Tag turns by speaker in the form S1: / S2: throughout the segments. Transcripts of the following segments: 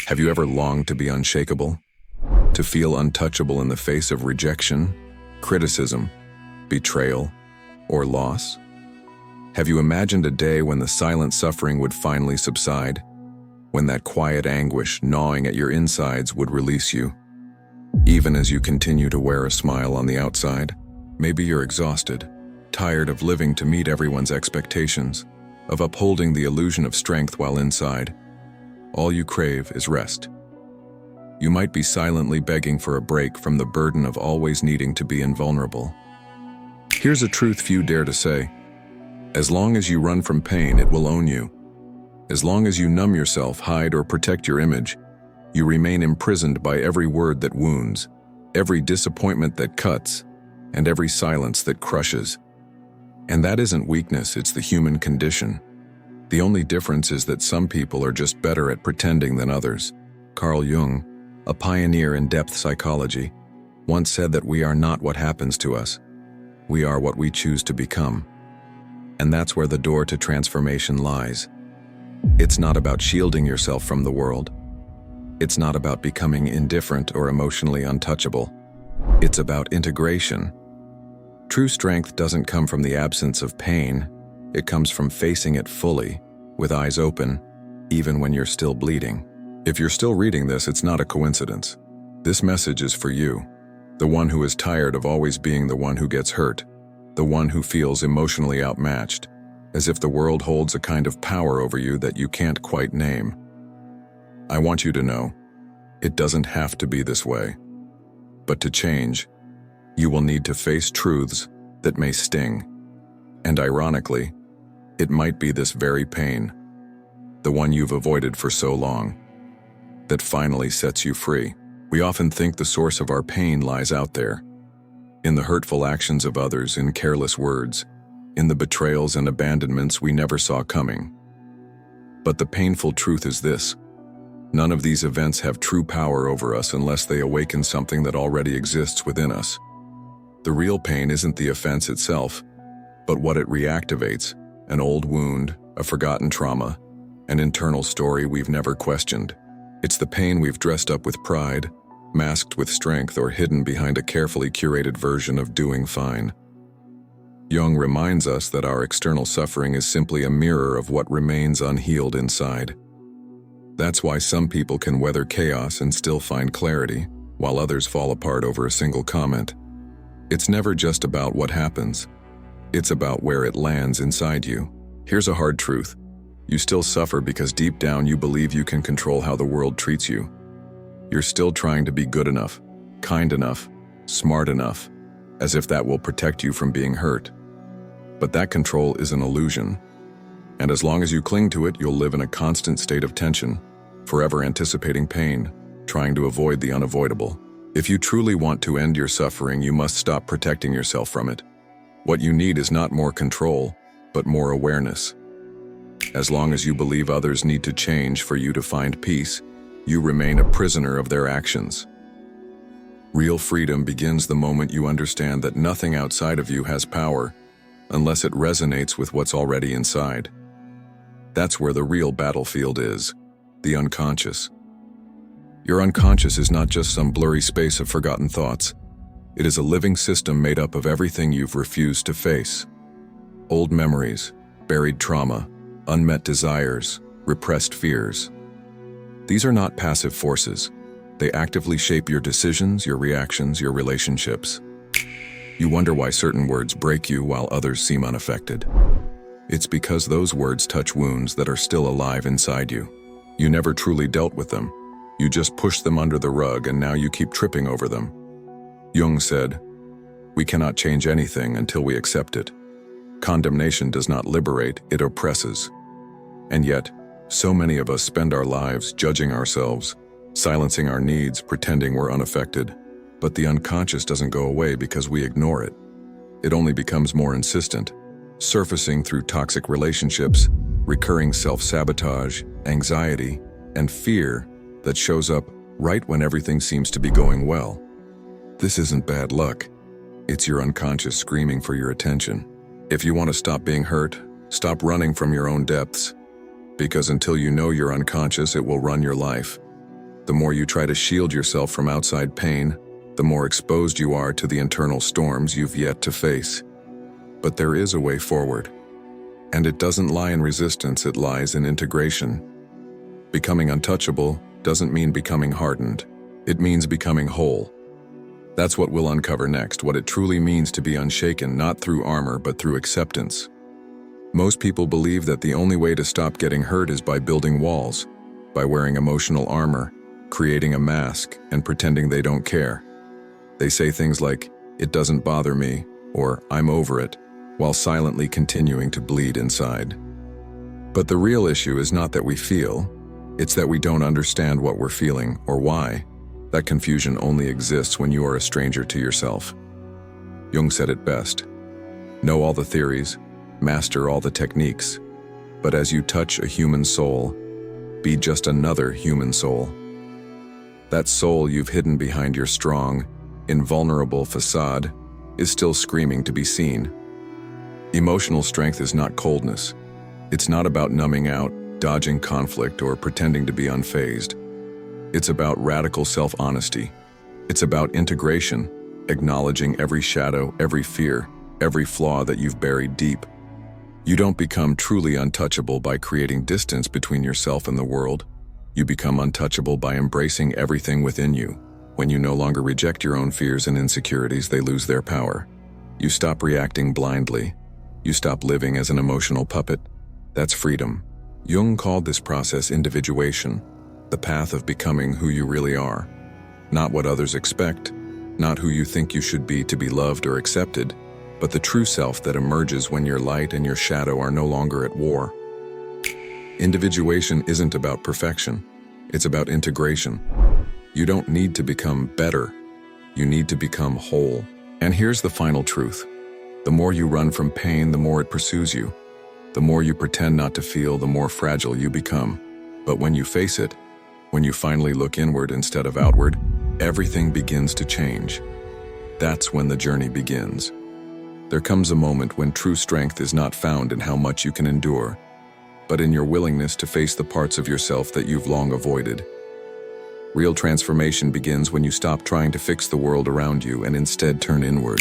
S1: Have you ever longed to be unshakable? To feel untouchable in the face of rejection, criticism, betrayal, or loss? Have you imagined a day when the silent suffering would finally subside? When that quiet anguish gnawing at your insides would release you? Even as you continue to wear a smile on the outside, maybe you're exhausted, tired of living to meet everyone's expectations, of upholding the illusion of strength while inside. All you crave is rest. You might be silently begging for a break from the burden of always needing to be invulnerable. Here's a truth few dare to say. As long as you run from pain, it will own you. As long as you numb yourself, hide, or protect your image, you remain imprisoned by every word that wounds, every disappointment that cuts, and every silence that crushes. And that isn't weakness, it's the human condition. The only difference is that some people are just better at pretending than others. Carl Jung, a pioneer in depth psychology, once said that we are not what happens to us. We are what we choose to become. And that's where the door to transformation lies. It's not about shielding yourself from the world. It's not about becoming indifferent or emotionally untouchable. It's about integration. True strength doesn't come from the absence of pain. It comes from facing it fully, with eyes open, even when you're still bleeding. If you're still reading this, it's not a coincidence. This message is for you, the one who is tired of always being the one who gets hurt, the one who feels emotionally outmatched, as if the world holds a kind of power over you that you can't quite name. I want you to know, it doesn't have to be this way. But to change, you will need to face truths that may sting. And ironically, it might be this very pain, the one you've avoided for so long, that finally sets you free. We often think the source of our pain lies out there, in the hurtful actions of others, in careless words, in the betrayals and abandonments we never saw coming. But the painful truth is this: none of these events have true power over us unless they awaken something that already exists within us. The real pain isn't the offense itself, but what it reactivates: an old wound, a forgotten trauma, an internal story we've never questioned. It's the pain we've dressed up with pride, masked with strength, or hidden behind a carefully curated version of doing fine. Jung reminds us that our external suffering is simply a mirror of what remains unhealed inside. That's why some people can weather chaos and still find clarity, while others fall apart over a single comment. It's never just about what happens. It's about where it lands inside you. Here's a hard truth. You still suffer because deep down you believe you can control how the world treats you. You're still trying to be good enough, kind enough, smart enough, as if that will protect you from being hurt. But that control is an illusion. And as long as you cling to it, you'll live in a constant state of tension, forever anticipating pain, trying to avoid the unavoidable. If you truly want to end your suffering, you must stop protecting yourself from it. What you need is not more control, but more awareness. As long as you believe others need to change for you to find peace, you remain a prisoner of their actions. Real freedom begins the moment you understand that nothing outside of you has power, unless it resonates with what's already inside. That's where the real battlefield is, the unconscious. Your unconscious is not just some blurry space of forgotten thoughts. It is a living system made up of everything you've refused to face. Old memories, buried trauma, unmet desires, repressed fears. These are not passive forces. They actively shape your decisions, your reactions, your relationships. You wonder why certain words break you while others seem unaffected. It's because those words touch wounds that are still alive inside you. You never truly dealt with them. You just pushed them under the rug, and now you keep tripping over them. Jung said, "We cannot change anything until we accept it. Condemnation does not liberate, it oppresses." And yet, so many of us spend our lives judging ourselves, silencing our needs, pretending we're unaffected. But the unconscious doesn't go away because we ignore it. It only becomes more insistent, surfacing through toxic relationships, recurring self-sabotage, anxiety, and fear that shows up right when everything seems to be going well. This isn't bad luck. It's your unconscious screaming for your attention. If you want to stop being hurt, stop running from your own depths. Because until you know you're unconscious, it will run your life. The more you try to shield yourself from outside pain, the more exposed you are to the internal storms you've yet to face. But there is a way forward. And it doesn't lie in resistance, it lies in integration. Becoming untouchable doesn't mean becoming hardened. It means becoming whole. That's what we'll uncover next, what it truly means to be unshaken, not through armor, but through acceptance. Most people believe that the only way to stop getting hurt is by building walls, by wearing emotional armor, creating a mask, and pretending they don't care. They say things like, "It doesn't bother me," or "I'm over it," while silently continuing to bleed inside. But the real issue is not that we feel, it's that we don't understand what we're feeling or why. That confusion only exists when you are a stranger to yourself. Jung said it best. Know all the theories, master all the techniques, but as you touch a human soul, be just another human soul. That soul you've hidden behind your strong, invulnerable facade is still screaming to be seen. Emotional strength is not coldness. It's not about numbing out, dodging conflict, or pretending to be unfazed. It's about radical self-honesty. It's about integration, acknowledging every shadow, every fear, every flaw that you've buried deep. You don't become truly untouchable by creating distance between yourself and the world. You become untouchable by embracing everything within you. When you no longer reject your own fears and insecurities, they lose their power. You stop reacting blindly. You stop living as an emotional puppet. That's freedom. Jung called this process individuation, the path of becoming who you really are. Not what others expect, not who you think you should be to be loved or accepted, but the true self that emerges when your light and your shadow are no longer at war. Individuation isn't about perfection, it's about integration. You don't need to become better, you need to become whole. And here's the final truth. The more you run from pain, the more it pursues you. The more you pretend not to feel, the more fragile you become. But when you face it, when you finally look inward instead of outward, everything begins to change. That's when the journey begins. There comes a moment when true strength is not found in how much you can endure, but in your willingness to face the parts of yourself that you've long avoided. Real transformation begins when you stop trying to fix the world around you and instead turn inward,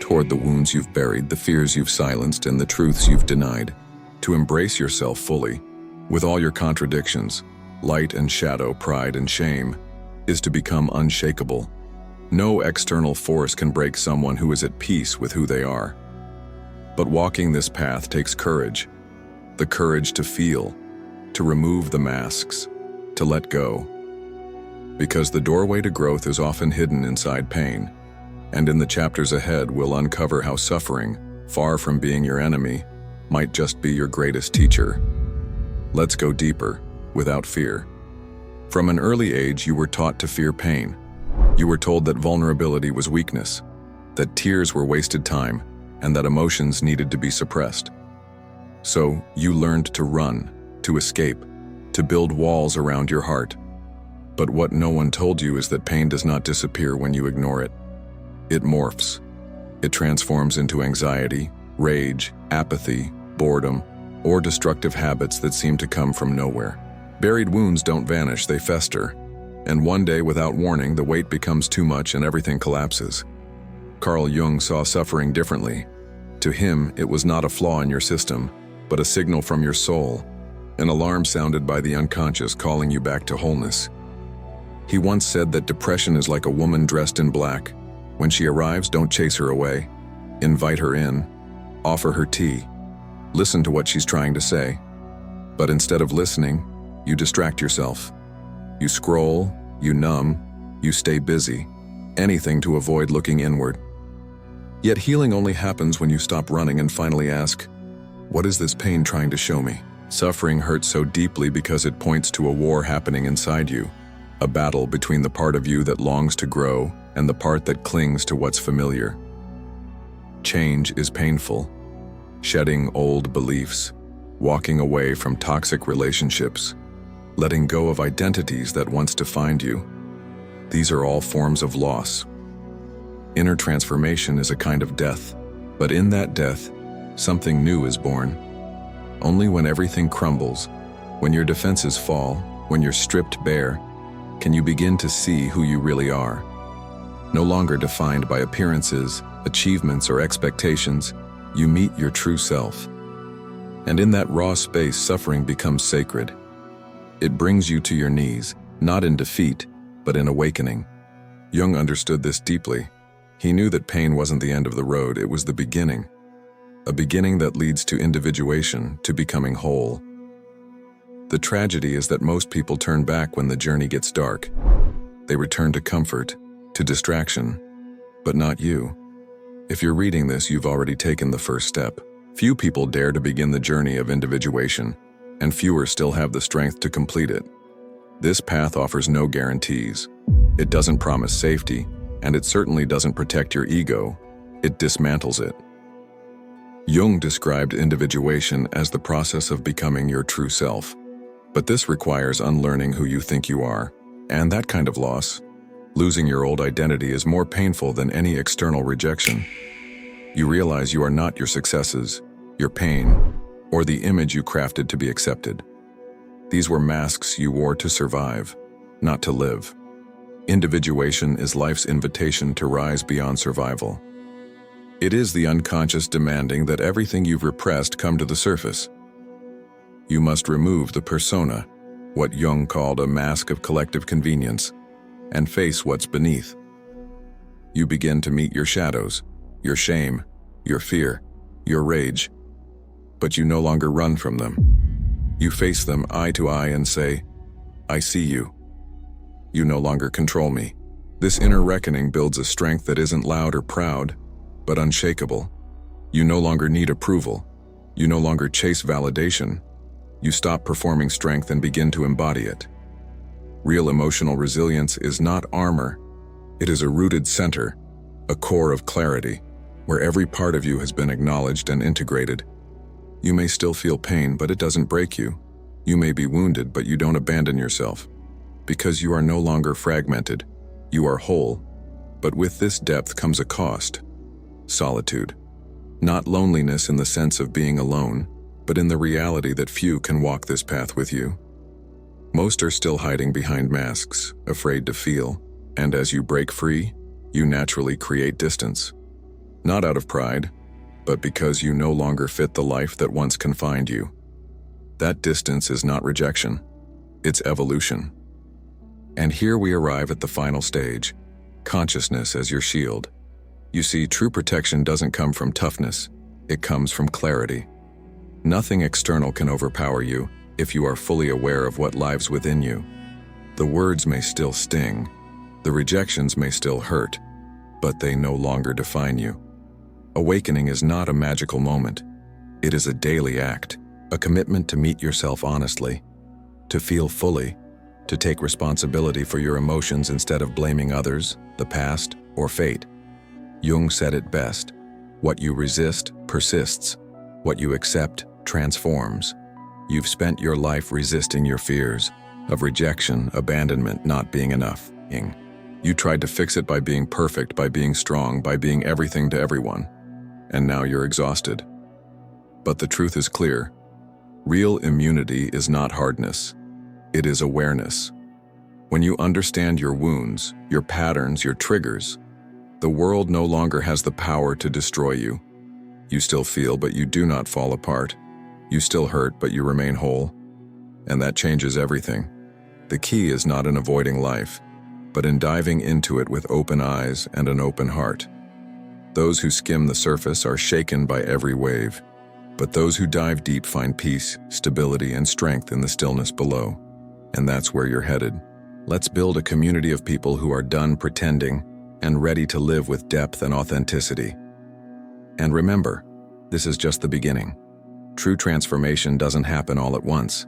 S1: toward the wounds you've buried, the fears you've silenced, and the truths you've denied. To embrace yourself fully, with all your contradictions, light and shadow, pride and shame, is to become unshakable. No external force can break someone who is at peace with who they are. But walking this path takes courage. The courage to feel, to remove the masks, to let go. Because the doorway to growth is often hidden inside pain. And in the chapters ahead, we'll uncover how suffering, far from being your enemy, might just be your greatest teacher. Let's go deeper, without fear. From an early age, you were taught to fear pain. You were told that vulnerability was weakness, that tears were wasted time, and that emotions needed to be suppressed. So, you learned to run, to escape, to build walls around your heart. But what no one told you is that pain does not disappear when you ignore it. It morphs. It transforms into anxiety, rage, apathy, boredom, or destructive habits that seem to come from nowhere. Buried wounds don't vanish, they fester. And one day, without warning, the weight becomes too much and everything collapses. Carl Jung saw suffering differently. To him, it was not a flaw in your system, but a signal from your soul, an alarm sounded by the unconscious calling you back to wholeness. He once said that depression is like a woman dressed in black. When she arrives, don't chase her away. Invite her in. Offer her tea. Listen to what she's trying to say. But instead of listening, you distract yourself. You scroll, you numb, you stay busy. Anything to avoid looking inward. Yet healing only happens when you stop running and finally ask, what is this pain trying to show me? Suffering hurts so deeply because it points to a war happening inside you. A battle between the part of you that longs to grow and the part that clings to what's familiar. Change is painful. Shedding old beliefs, walking away from toxic relationships, letting go of identities that once defined you. These are all forms of loss. Inner transformation is a kind of death, but in that death, something new is born. Only when everything crumbles, when your defenses fall, when you're stripped bare, can you begin to see who you really are. No longer defined by appearances, achievements, or expectations, you meet your true self. And in that raw space, suffering becomes sacred. It brings you to your knees, not in defeat, but in awakening. Jung understood this deeply. He knew that pain wasn't the end of the road, it was the beginning. A beginning that leads to individuation, to becoming whole. The tragedy is that most people turn back when the journey gets dark. They return to comfort, to distraction, but not you. If you're reading this, you've already taken the first step. Few people dare to begin the journey of individuation, and fewer still have the strength to complete it. This path offers no guarantees. It doesn't promise safety, and it certainly doesn't protect your ego. It dismantles it. Jung described individuation as the process of becoming your true self. But this requires unlearning who you think you are, and that kind of loss, losing your old identity, is more painful than any external rejection. You realize you are not your successes, your pain, or the image you crafted to be accepted. These were masks you wore to survive, not to live. Individuation is life's invitation to rise beyond survival. It is the unconscious demanding that everything you've repressed come to the surface. You must remove the persona, what Jung called a mask of collective convenience, and face what's beneath. You begin to meet your shadows, your shame, your fear, your rage, but you no longer run from them. You face them eye to eye and say, "I see you. You no longer control me." This inner reckoning builds a strength that isn't loud or proud, but unshakable. You no longer need approval. You no longer chase validation. You stop performing strength and begin to embody it. Real emotional resilience is not armor. It is a rooted center, a core of clarity, where every part of you has been acknowledged and integrated. You may still feel pain, but it doesn't break you. You may be wounded, but you don't abandon yourself. Because you are no longer fragmented. You are whole. But with this depth comes a cost. Solitude. Not loneliness in the sense of being alone, but in the reality that few can walk this path with you. Most are still hiding behind masks, afraid to feel, and as you break free, you naturally create distance. Not out of pride, but because you no longer fit the life that once confined you. That distance is not rejection, it's evolution. And here we arrive at the final stage, consciousness as your shield. You see, true protection doesn't come from toughness, it comes from clarity. Nothing external can overpower you if you are fully aware of what lives within you. The words may still sting, the rejections may still hurt, but they no longer define you. Awakening is not a magical moment. It is a daily act, a commitment to meet yourself honestly, to feel fully, to take responsibility for your emotions instead of blaming others, the past, or fate. Jung said it best, "What you resist persists. What you accept transforms." You've spent your life resisting your fears of rejection, abandonment, not being enough. You tried to fix it by being perfect, by being strong, by being everything to everyone. And now you're exhausted. But the truth is clear. Real immunity is not hardness. It is awareness. When you understand your wounds, your patterns, your triggers, the world no longer has the power to destroy you. You still feel, but you do not fall apart. You still hurt, but you remain whole. And that changes everything. The key is not in avoiding life, but in diving into it with open eyes and an open heart. Those who skim the surface are shaken by every wave, but those who dive deep find peace, stability, and strength in the stillness below. And that's where you're headed. Let's build a community of people who are done pretending and ready to live with depth and authenticity. And remember, this is just the beginning. True transformation doesn't happen all at once.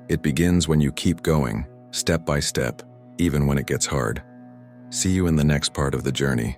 S1: It begins when you keep going, step by step, even when it gets hard. See you in the next part of the journey.